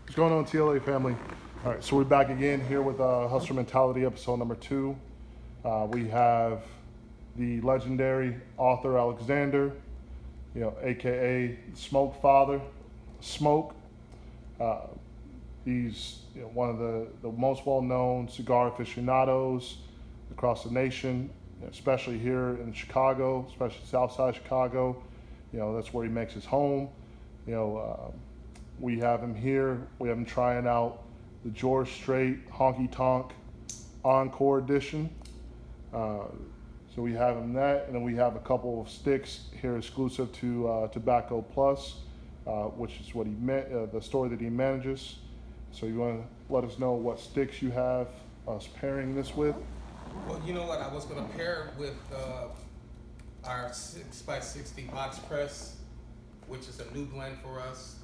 What's going on, TLA family? All right, so we're back again here with Hustler Mentality episode number 2. We have the legendary author Alexander, aka Smoke Father, Smoke. Uh, he's one of the most well-known cigar aficionados across the nation, especially here in Chicago, especially Southside Chicago. That's where he makes his home. You know, we have him here. We have him trying out the George Strait Honky Tonk Encore Edition. So we have him that, and then we have a couple of sticks here exclusive to Tobacco Plus, which is what the store that he manages. So you want to let us know what sticks you have us pairing this with? Well, you know what? I was going to pair it with our 6x60 box press, which is a new blend for us.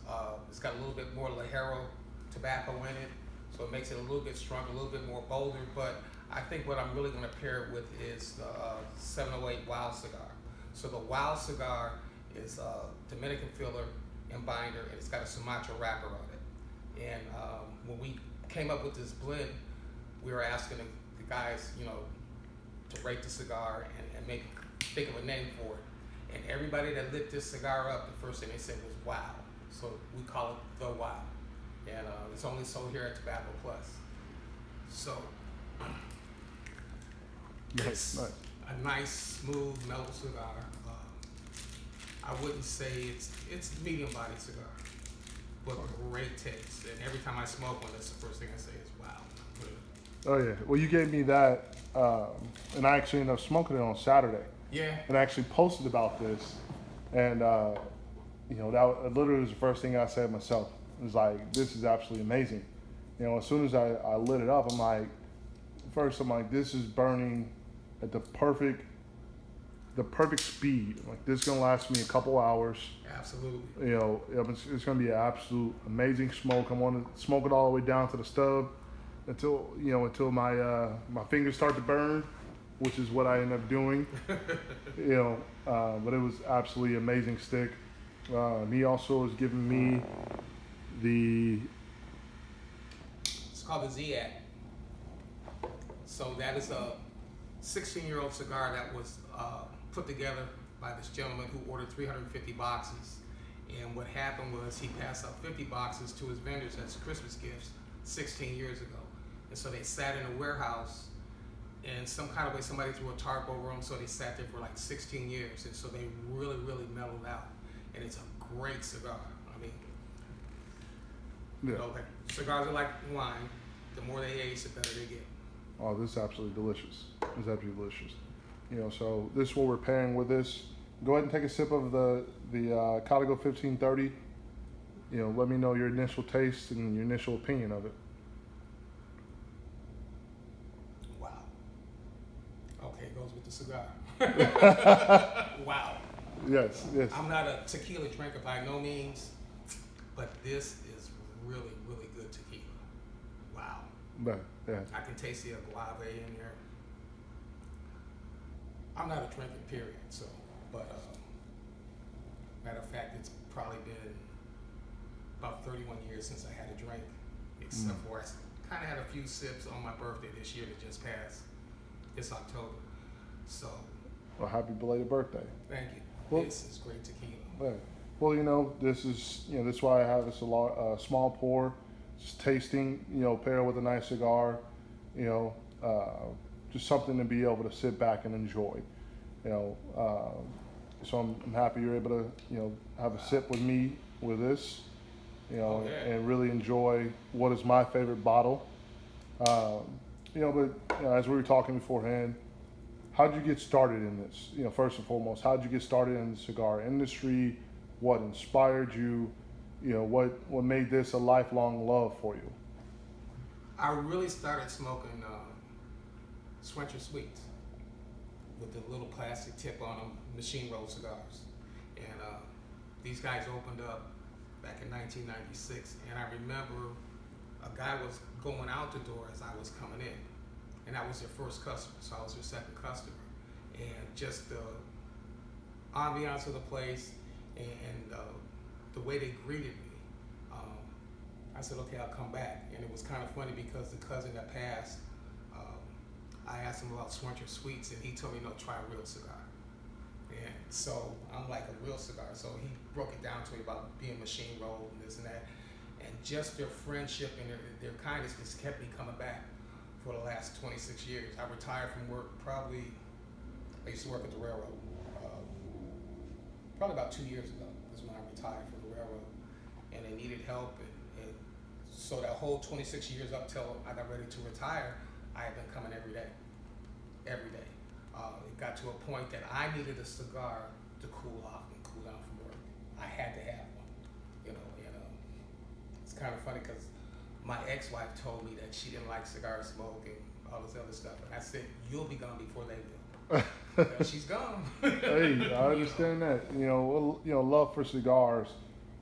It's got a little bit more Ligero tobacco in it, so it makes it a little bit stronger, a little bit more bolder. But I think what I'm really going to pair it with is the 708 Wild Cigar. So the Wild Cigar is Dominican filler and binder, and it's got a Sumatra wrapper on it. And when we came up with this blend, we were asking the guys, to rate the cigar and maybe think of a name for it. And everybody that lit this cigar up, the first thing they said was wow. So we call it the Wow. And it's only sold here at Tobacco Plus. So it's a nice, smooth, mellow cigar. I wouldn't say it's medium body cigar, but great taste. And every time I smoke one, that's the first thing I say is wow. Oh yeah. Well, you gave me that, and I actually ended up smoking it on Saturday. Yeah. And I actually posted about this, and that literally was the first thing I said myself. It was like, this is absolutely amazing. As soon as I lit it up, I'm like, this is burning at the perfect speed. Like, this is gonna last me a couple hours. Absolutely. It's gonna be an absolute amazing smoke. I want to smoke it all the way down to the stub until my fingers start to burn, which is what I end up doing. But it was absolutely amazing stick. He also was giving me it's called the Ziad. So that is a 16-year-old cigar that was put together by this gentleman who ordered 350 boxes. And what happened was he passed out 50 boxes to his vendors as Christmas gifts 16 years ago. And so they sat in a warehouse, and some kind of way somebody threw a tarp over them, so they sat there for like 16 years. And so they really, really mellowed out. And it's a great cigar. I mean, like cigars are like wine. The more they age, the better they get. Oh, this is absolutely delicious. It's absolutely delicious. So this is what we're pairing with this. Go ahead and take a sip of the Código 1530. Let me know your initial taste and your initial opinion of it. Wow. Okay, it goes with the cigar. Wow. Yes. I'm not a tequila drinker by no means, but this is really, really good tequila. Wow. Yeah. I can taste the agave in there. I'm not a drinker, period. So, but matter of fact, it's probably been about 31 years since I had a drink, except for I kind of had a few sips on my birthday this year that just passed. It's October. So. Well, happy belated birthday. Thank you. Well, this is great tequila. Yeah. Well, this is this is why I have this small pour, just tasting. Pair with a nice cigar. Just something to be able to sit back and enjoy. So I'm happy you're able to have a sip with me with this. And really enjoy what is my favorite bottle. But as we were talking beforehand, how did you get started in this? First and foremost, how did you get started in the cigar industry? What inspired you? What made this a lifelong love for you? I really started smoking Swencher Sweets with the little plastic tip on them, machine rolled cigars. And these guys opened up back in 1996. And I remember a guy was going out the door as I was coming in. And I was their first customer, so I was their second customer. And just the ambiance of the place and the way they greeted me, I said, okay, I'll come back. And it was kind of funny because the cousin that passed, I asked him about Swencher Sweets, and he told me, no, try a real cigar. And so I'm like, a real cigar. So he broke it down to me about being machine rolled and this and that. And just their friendship and their kindness just kept me coming back for the last 26 years. I retired from work I used to work at the railroad. Probably about 2 years ago is when I retired from the railroad. And they needed help. And so that whole 26 years up till I got ready to retire, I had been coming every day. Every day. It got to a point that I needed a cigar to cool off and cool down from work. I had to have one, you know. And it's kind of funny because my ex-wife told me that she didn't like cigar smoke and all this other stuff, and I said, "You'll be gone before they will." Well, she's gone. Hey, I understand that. Love for cigars,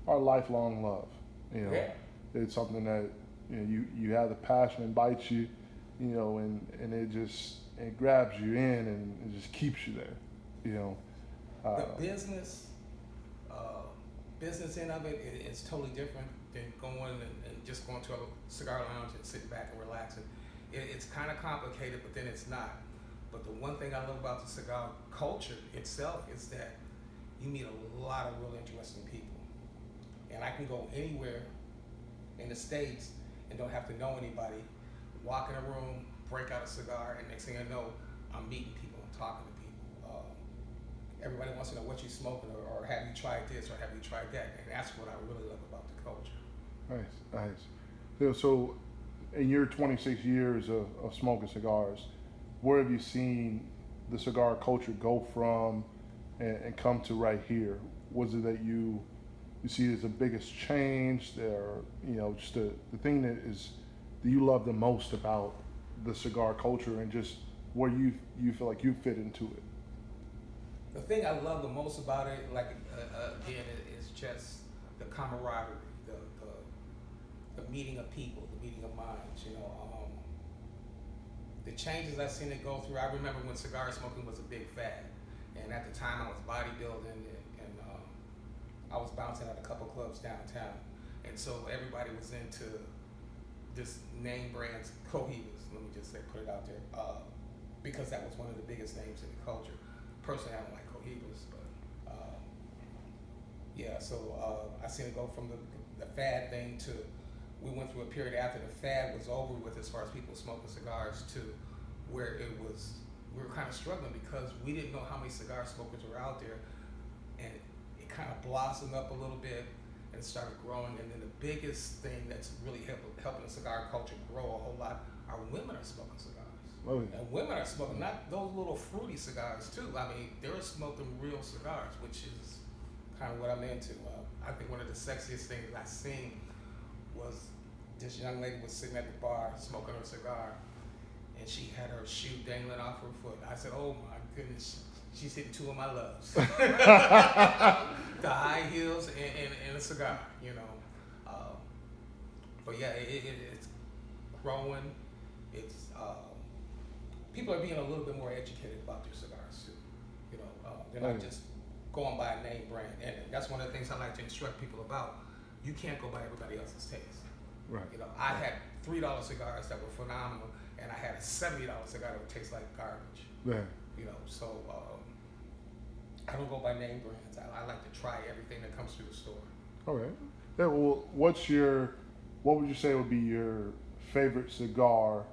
our lifelong love. Yeah. It's something that you have the passion and bites you, and it grabs you in and it just keeps you there. The business end of it is totally different than going and just going to a cigar lounge and sitting back and relaxing. It's kind of complicated, but then it's not. But the one thing I love about the cigar culture itself is that you meet a lot of really interesting people. And I can go anywhere in the States and don't have to know anybody, walk in a room, break out a cigar, and next thing I know, I'm meeting people and talking to people. Everybody wants to know what you're smoking, or have you tried this, or have you tried that, and that's what I really love about the culture. Nice. So, in your 26 years of smoking cigars, where have you seen the cigar culture go from and come to right here? Was it that you see as the biggest change there, just the thing that you love the most about the cigar culture, and just where you feel like you fit into it? The thing I love the most about it, again, is just the camaraderie, the meeting of people, the meeting of minds. The changes I've seen it go through. I remember when cigar smoking was a big fad, and at the time I was bodybuilding and I was bouncing at a couple clubs downtown, and so everybody was into this name brands, Cohibas. Let me just say, put it out there, because that was one of the biggest names in the culture. Personally, I don't like Cohibas, but I seen it go from the fad thing to, we went through a period after the fad was over with as far as people smoking cigars, to where we were kind of struggling because we didn't know how many cigar smokers were out there, and it kind of blossomed up a little bit and started growing. And then the biggest thing that's really helping the cigar culture grow a whole lot are women are smoking cigars. Oh, yeah. And women are smoking not those little fruity cigars too. I mean, they're smoking real cigars, which is kind of what I'm into. I think one of the sexiest things I seen was this young lady was sitting at the bar smoking her cigar, and she had her shoe dangling off her foot. I said, "Oh my goodness, she's hitting two of my loves." The high heels and a cigar, But yeah, it's growing. It's people are being a little bit more educated about their cigars too. They're not just going by a name brand, and that's one of the things I like to instruct people about. You can't go by everybody else's taste. Right. I had $3 cigars that were phenomenal, and I had a $70 cigar that would taste like garbage. Yeah. So I don't go by name brands. I like to try everything that comes through the store. Okay. Yeah, well, what would you say would be your favorite cigar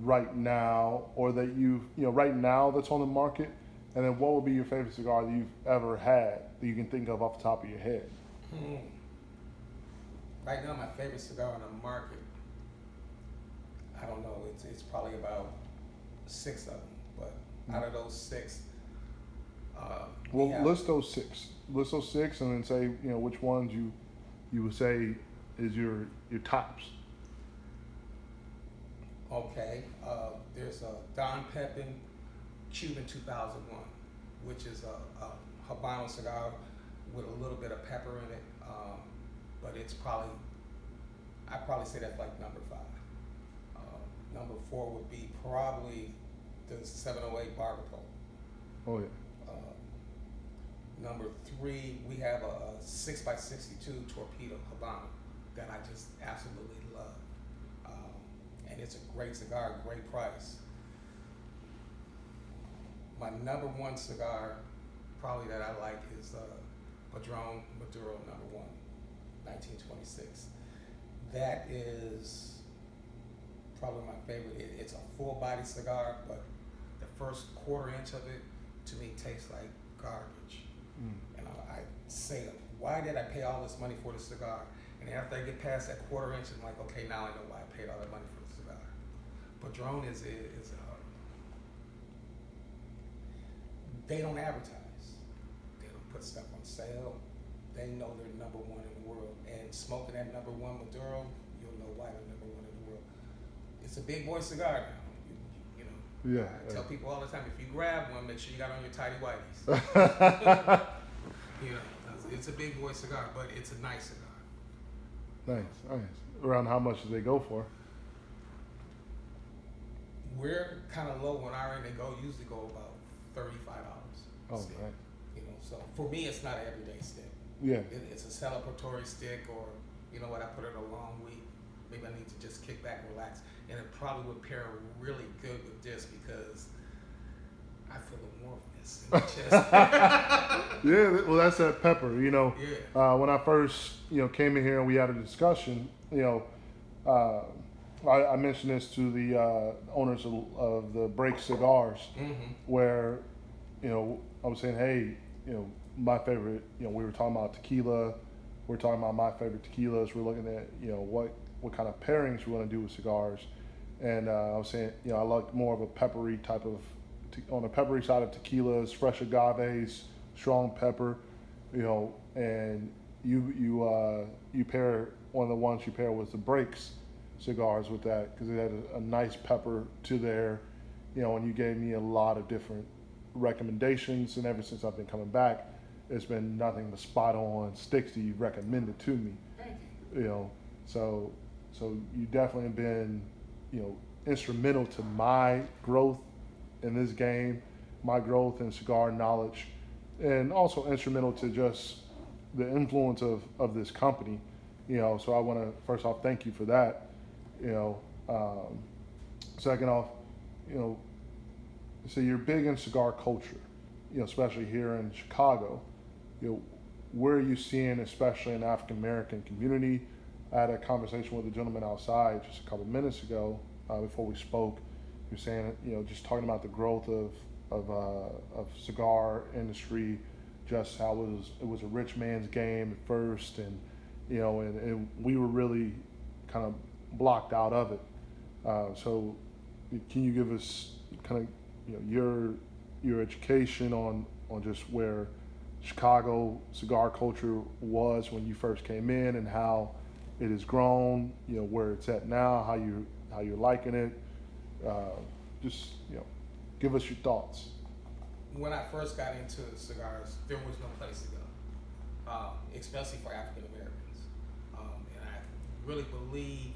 right now, or that right now that's on the market? And then what would be your favorite cigar that you've ever had that you can think of off the top of your head? Right now, my favorite cigar on the market, I don't know, it's probably about 6 of them, but out of those 6, list those six. List those 6, and then say which ones you would say is your tops. Okay, there's a Don Pepin Cuban 2001, which is a Habano cigar with a little bit of pepper in it, but I'd probably say that's like number 5. Number 4 would be probably the 708 Barbacoa. Oh yeah. Number 3, we have a 6x62 Torpedo Habano that I just absolutely love. And it's a great cigar, great price. My number one cigar, probably that I like, is Padron Maduro number 1, 1926. That is probably my favorite. It's a full body cigar, but the first quarter inch of it, to me, tastes like garbage. And I say, why did I pay all this money for the cigar? And after I get past that quarter inch, I'm like, okay, now I know why I paid all that money for the cigar. Padron is they don't advertise. They don't put stuff on sale. They know they're number 1 in the world. And smoking that number 1 Maduro, you'll know why they're number 1 in the world. It's a big boy cigar now. You know. Yeah. I tell people all the time, if you grab one, make sure you got on your tidy whities. You know, it's a big boy cigar, but it's a nice cigar. Nice. Around how much do they go for? We're kind of low on our end. They usually go about $35. Oh, stick. right. You know, so for me, it's not an everyday stick. Yeah. It's a celebratory stick, or you know what, I put it a long week. Maybe I need to just kick back and relax, and it probably would pair really good with this because I feel the warmness in my chest. Yeah, well, that's that pepper. You know, Yeah. when I first came in here and we had a discussion, I mentioned this to the owners of the Break Cigars, where I was saying, hey, my favorite, we were talking about tequila. We're talking about my favorite tequilas. We're looking at, what kind of pairings we want to do with cigars. And I was saying, I like more of a peppery type of, on the peppery side of tequilas, fresh agaves, strong pepper, and you pair, one of the ones you pair was the Breaks cigars with that, because it had a nice pepper to there, and you gave me a lot of different recommendations, and ever since I've been coming back, it's been nothing but spot on sticks that you've recommended to me. Thank you. So you definitely been, instrumental to my growth in this game, my growth in cigar knowledge, and also instrumental to just the influence of this company. So I want to first off thank you for that. Second off, so you're big in cigar culture, especially here in Chicago. Where are you seeing, especially in the African American community? I had a conversation with a gentleman outside just a couple minutes ago before we spoke. He was saying, just talking about the growth of cigar industry, just how it was a rich man's game at first, and and we were really kind of blocked out of it. So can you give us kind of your education on just where Chicago cigar culture was when you first came in, and how it has grown, where it's at now, how you're liking it? Just give us your thoughts. When I first got into cigars, there was no place to go, especially for African Americans. And I really believe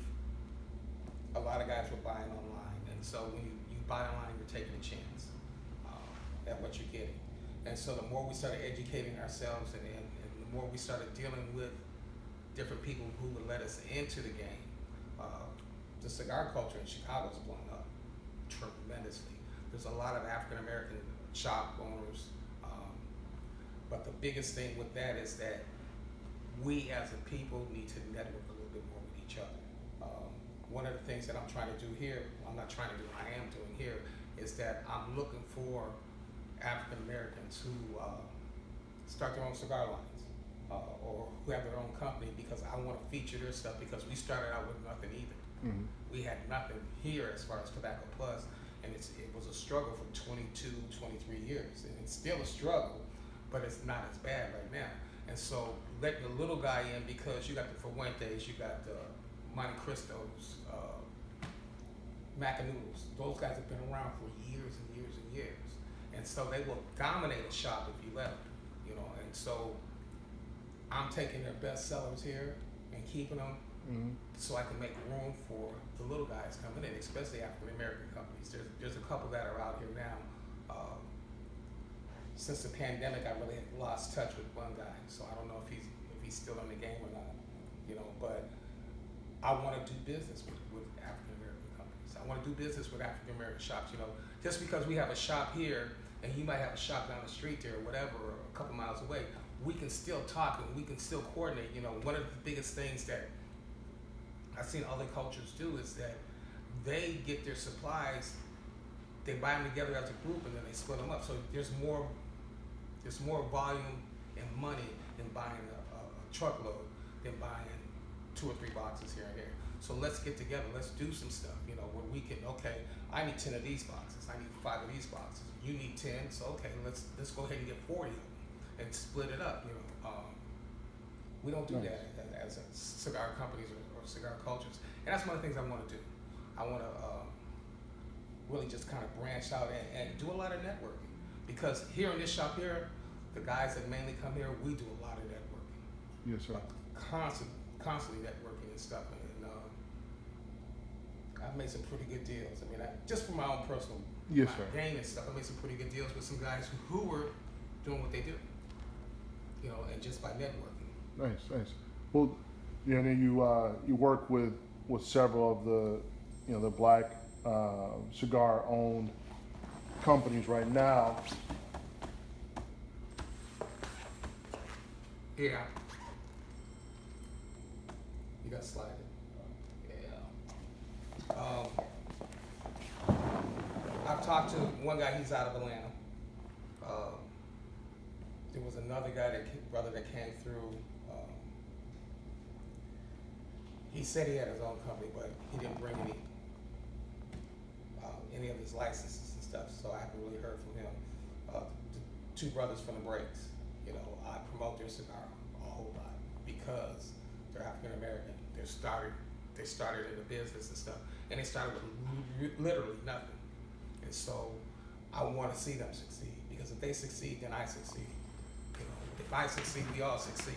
a lot of guys were buying online. And so when you buy online, you're taking a chance at what you're getting. And so the more we started educating ourselves, and the more we started dealing with different people who would let us into the game, the cigar culture in Chicago has blown up tremendously. There's a lot of African American shop owners, but the biggest thing with that is that we as a people need to network a little bit more with each other. One of the things that I'm trying to do here, I am doing here, is that I'm looking for African Americans who start their own cigar lines, or who have their own company, because I want to feature their stuff, because we started out with nothing either. We had nothing here as far as Tobacco Plus, and it was a struggle for 22, 23 years, and it's still a struggle, but it's not as bad right now. And so letting the little guy in, because you got the Fuentes, you got the Monte Cristos, Macanudos. Those guys have been around for years and years and years, and so they will dominate a shop if you let them, And so I'm taking their best sellers here and keeping them, so I can make room for the little guys coming in, especially African American companies. There's a couple that are out here now. Since the pandemic, I really lost touch with one guy, so I don't know if he's still in the game or not, But I want to do business with African American companies. I want to do business with African American shops. You know, just because we have a shop here and you might have a shop down the street there or whatever, or a couple miles away, we can still talk and we can still coordinate. You know, one of the biggest things that I've seen other cultures do is that they get their supplies, they buy them together as a group, and then they split them up. So there's more volume and money in buying a truckload than buying 2 or 3 boxes here and there. So let's get together, let's do some stuff, you know, where we can, okay, I need 10 of these boxes, I need 5 of these boxes, you need 10, so okay, let's go ahead and get 40 of them and split it up, you know. We don't do Nice. that as cigar companies or cigar cultures. And that's one of the things I want to do. I want to really just kind of branch out and do a lot of networking. Because here in this shop here, the guys that mainly come here, we do a lot of networking. Yes, sir. Constantly networking and stuff. And I've made some pretty good deals. I mean, just for my own personal Yes, sir. gain and stuff, I made some pretty good deals with some guys who were doing what they do. You know, and just by networking. Nice, nice. Well, you know, you work with several of the, you know, the black cigar owned companies right now. Yeah. You got slided. Yeah. I've talked to one guy, he's out of Atlanta. There was another guy brother that came through. He said he had his own company, but he didn't bring any of his licenses and stuff, so I haven't really heard from him. The 2 brothers from the Breaks, you know, I promote their cigar a whole lot because they're African American. They started in the business and stuff, and they started with literally nothing. And so I want to see them succeed, because if they succeed, then I succeed. You know, if I succeed, we all succeed.